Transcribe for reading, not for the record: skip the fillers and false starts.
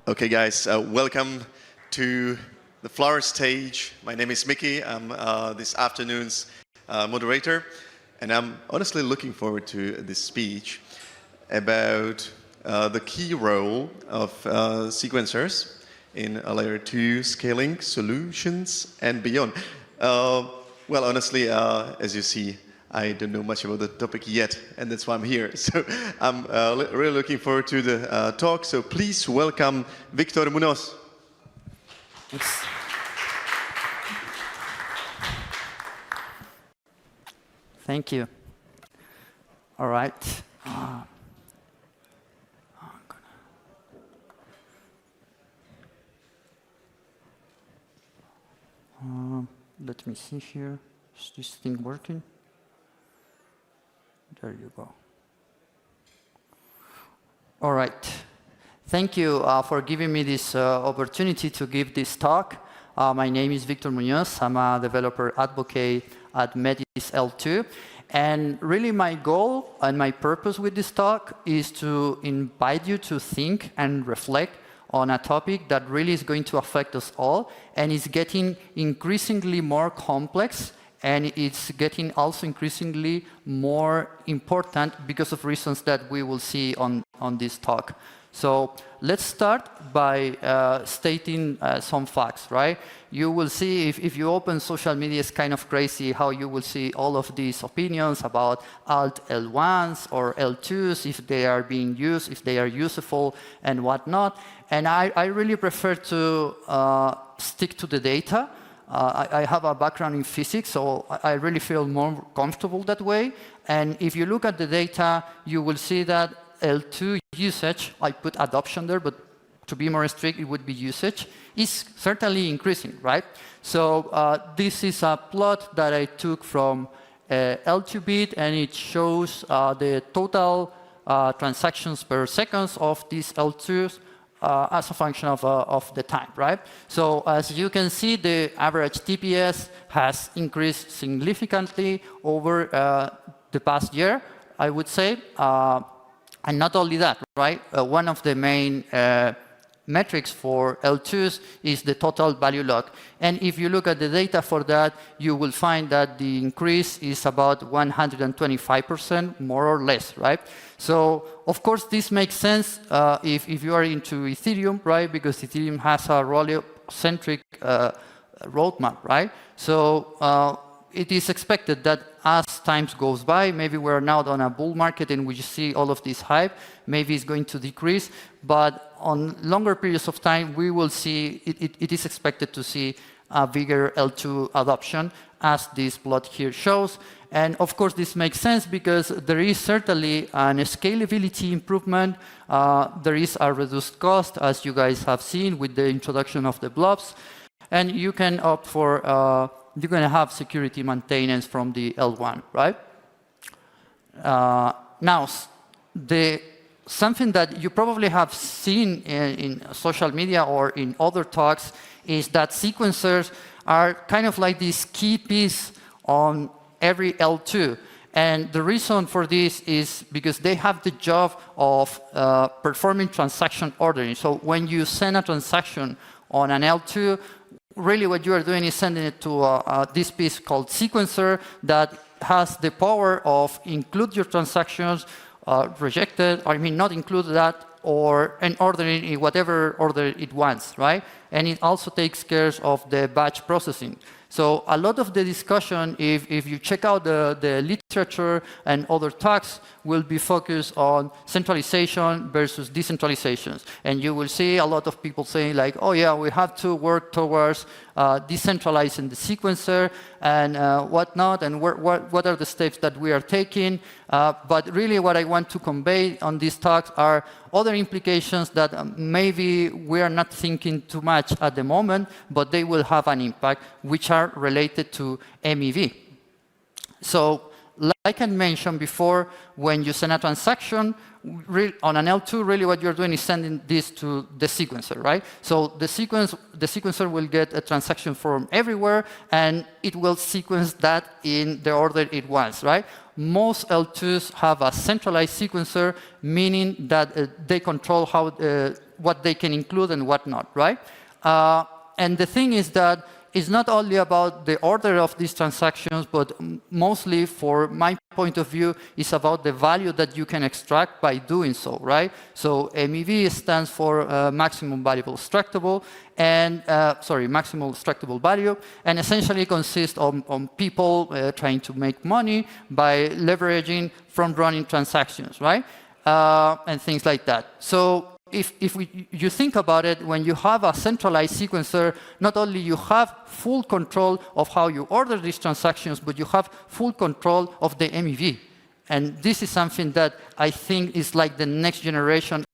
Okay, guys, welcome to the flower stage. My name is Mickey. I'm this afternoon's moderator, and I'm honestly looking forward to this speech about the key role of sequencers in layer 2 scaling solutions and beyond. Well, honestly, as you see, I don't know much about the topic yet, and that's why I'm here. So I'm really looking forward to the talk. So please welcome Victor Munoz. Thanks. Thank you. All right. Let me see here. Is this thing working? There you go. All right. Thank you for giving me this opportunity to give this talk. My name is Victor Munoz. I'm a developer advocate at Metis L2. And really my goal and my purpose with this talk is to invite you to think and reflect on a topic that really is going to affect us all and is getting increasingly more complex, and it's getting also increasingly more important because of reasons that we will see on this talk. So let's start by stating some facts, right? You will see, if you open social media, it's kind of crazy how you will see all of these opinions about alt L1s or L2s, if they are being used, if they are useful, and whatnot. And I really prefer to stick to the data. I have a background in physics, so I really feel more comfortable that way. And if you look at the data, you will see that L2 usage, I put adoption there, but to be more strict, it would be usage, is certainly increasing, right? So this is a plot that I took from L2bit, and it shows the total transactions per seconds of these L2s as a function of the time, right? So as you can see, the average TPS has increased significantly over the past year, I would say. And not only that, right? One of the main metrics for L2s is the total value log. And if you look at the data for that, you will find that the increase is about 125%, more or less, right? So, of course, this makes sense if you are into Ethereum, right? Because Ethereum has a rollup-centric roadmap, right? So it is expected that as time goes by, maybe we're now on a bull market and we just see all of this hype, maybe it's going to decrease, but on longer periods of time, we will see, it is expected to see a bigger L2 adoption, as this plot here shows. And of course, this makes sense because there is certainly an scalability improvement. There is a reduced cost, as you guys have seen with the introduction of the blobs. And you can opt for you're going to have security maintenance from the L1, right? Now, something that you probably have seen in social media or in other talks is that sequencers are kind of like this key piece on every L2. And the reason for this is because they have the job of performing transaction ordering. So when you send a transaction on an L2, really what you are doing is sending it to this piece called sequencer that has the power of include your transactions, rejected, I mean not include that, and ordering in whatever order it wants, right? And it also takes care of the batch processing. So a lot of the discussion, if you check out the literature and other talks, will be focused on centralization versus decentralization. And you will see a lot of people saying like, oh yeah, we have to work towards decentralizing the sequencer and whatnot, and what are the steps that we are taking. But really what I want to convey on these talks are other implications that maybe we are not thinking too much at the moment, but they will have an impact, which are related to MEV. So, like I mentioned before, when you send a transaction on an L2, really what you're doing is sending this to the sequencer, right? So the sequencer will get a transaction from everywhere, and it will sequence that in the order it wants, right? Most L2s have a centralized sequencer, meaning that they control how what they can include and what not, right? And the thing is that it's not only about the order of these transactions, but mostly, for my point of view, it's about the value that you can extract by doing so, right? So MEV stands for maximum valuable extractable, and maximal extractable value, and essentially consists on people trying to make money by leveraging from running transactions, right? And things like that. So if you think about it, when you have a centralized sequencer, not only you have full control of how you order these transactions, but you have full control of the MEV. And this is something that I think is like the next generation